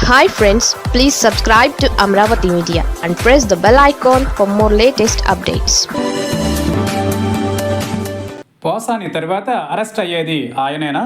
Hi friends, please subscribe to Amravati Media and press the bell icon for more latest updates. Posani తర్వాత arrest అయ్యేది ఆయనేనా?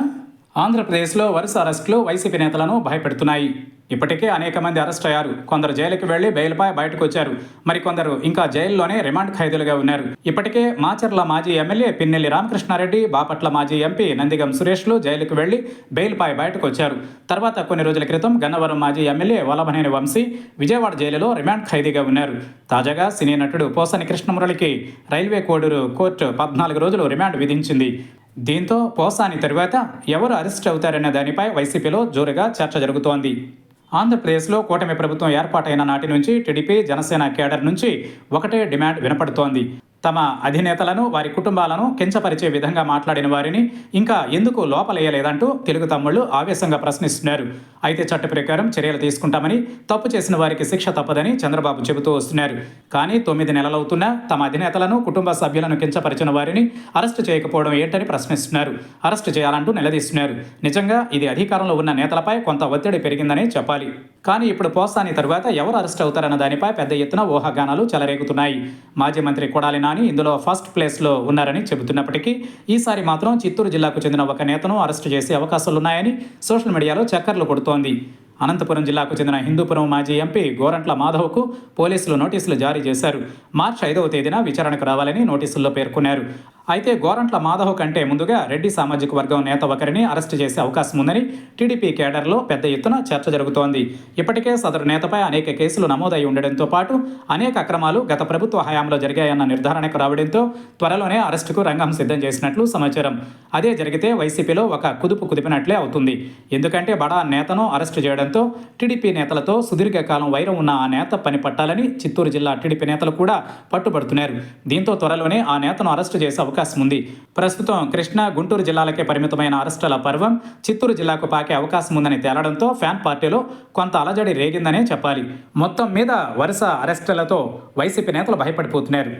ఆంధ్రప్రదేశ్లో వరుస అరెస్టులు YCP నేతలను భయపెడుతున్నాయి. ఇప్పటికే అనేక మంది అరెస్ట్ అయ్యారు. కొందరు జైలుకి వెళ్లి బెయిల్పై బయటకు వచ్చారు. మరికొందరు ఇంకా జైల్లోనే రిమాండ్ ఖైదీలుగా ఉన్నారు. ఇప్పటికే మాచర్ల మాజీ ఎమ్మెల్యే పిన్నెల్లి రామకృష్ణారెడ్డి, బాపట్ల మాజీ ఎంపీ నందిగం సురేష్లు జైలుకు వెళ్లి బెయిల్పై బయటకు వచ్చారు. తర్వాత కొన్ని రోజుల క్రితం గన్నవరం మాజీ ఎమ్మెల్యే వల్లభనేని వంశీ విజయవాడ జైలులో రిమాండ్ ఖైదీగా ఉన్నారు. తాజాగా సినీ నటుడు పోసాని కృష్ణమురళికి రైల్వే కోడూరు కోర్టు 14 రోజులు రిమాండ్ విధించింది. దీంతో పోసాని తరువాత ఎవరు అరెస్ట్ అవుతారన్న దానిపై వైసీపీలో జోరుగా చర్చ జరుగుతోంది. ఆంధ్రప్రదేశ్లో కూటమి ప్రభుత్వం ఏర్పాటైన నాటి నుంచి టీడీపీ, జనసేన కేడర్ నుంచి ఒకటే డిమాండ్ వినపడుతోంది. తమ అధినేతలను, వారి కుటుంబాలను కించపరిచే విధంగా మాట్లాడిన వారిని ఇంకా ఎందుకు లోపలేయలేదంటూ తెలుగు తమ్ముళ్లు ఆవేశంగా ప్రశ్నిస్తున్నారు. అయితే చట్ట ప్రకారం చర్యలు తీసుకుంటామని, తప్పు చేసిన వారికి శిక్ష తప్పదని చంద్రబాబు చెబుతూ వస్తున్నారు. కానీ 9 నెలలవుతున్నా తమ అధినేతలను, కుటుంబ సభ్యులను కించపరిచిన వారిని అరెస్టు చేయకపోవడం ఏంటని ప్రశ్నిస్తున్నారు. అరెస్టు చేయాలంటూ నిలదీస్తున్నారు. నిజంగా ఇది అధికారంలో ఉన్న నేతలపై కొంత ఒత్తిడి పెరిగిందనే చెప్పాలి. కానీ ఇప్పుడు పోసాని తరువాత ఎవరు అరెస్ట్ అవుతారన్న దానిపై పెద్ద ఎత్తున ఊహాగానాలు చెలరేగుతున్నాయి. మాజీ మంత్రి కొడాలి నాని ఇందులో ఫస్ట్ ప్లేస్లో ఉన్నారని చెబుతున్నప్పటికీ ఈసారి మాత్రం చిత్తూరు జిల్లాకు చెందిన ఒక నేతను అరెస్టు చేసే అవకాశాలున్నాయని సోషల్ మీడియాలో చక్కర్లు కొడుతోంది. అనంతపురం జిల్లాకు చెందిన హిందూపురం మాజీ ఎంపీ గోరంట్ల మాధవ్కు పోలీసులు నోటీసులు జారీ చేశారు. మార్చి 5వ తేదీన విచారణకు రావాలని నోటీసుల్లో పేర్కొన్నారు. అయితే గోరంట్ల మాధవ్ కంటే ముందుగా రెడ్డి సామాజిక వర్గం నేత ఒకరిని అరెస్టు చేసే అవకాశం ఉందని టీడీపీ కేడర్లో పెద్ద ఎత్తున చర్చ జరుగుతోంది. ఇప్పటికే సదరు నేతపై అనేక కేసులు నమోదై ఉండడంతో పాటు అనేక అక్రమాలు గత ప్రభుత్వ హయాంలో జరిగాయన్న నిర్ధారణకు రావడంతో త్వరలోనే అరెస్టుకు రంగం సిద్ధం చేసినట్లు సమాచారం. అదే జరిగితే వైసీపీలో ఒక కుదుపు కుదిపినట్లే అవుతుంది. ఎందుకంటే బడా నేతను అరెస్టు చేయడంతో టీడీపీ నేతలతో సుదీర్ఘకాలం వైరం ఉన్న ఆ నేత పని పట్టాలని చిత్తూరు జిల్లా టీడీపీ నేతలు కూడా పట్టుబడుతున్నారు. దీంతో త్వరలోనే ఆ నేతను అరెస్టు చేసే అవకాశం ఉంది. ప్రస్తుతం కృష్ణా, గుంటూరు జిల్లాలకే పరిమితమైన అరెస్టుల పర్వం చిత్తూరు జిల్లాకు పాకే అవకాశం ఉందని తేలడంతో ఫ్యాన్ పార్టీలో కొంత అలజడి రేగిందనే చెప్పాలి. మొత్తం మీద వరుస అరెస్టులతో వైసీపీ నేతలు భయపడిపోతున్నారు.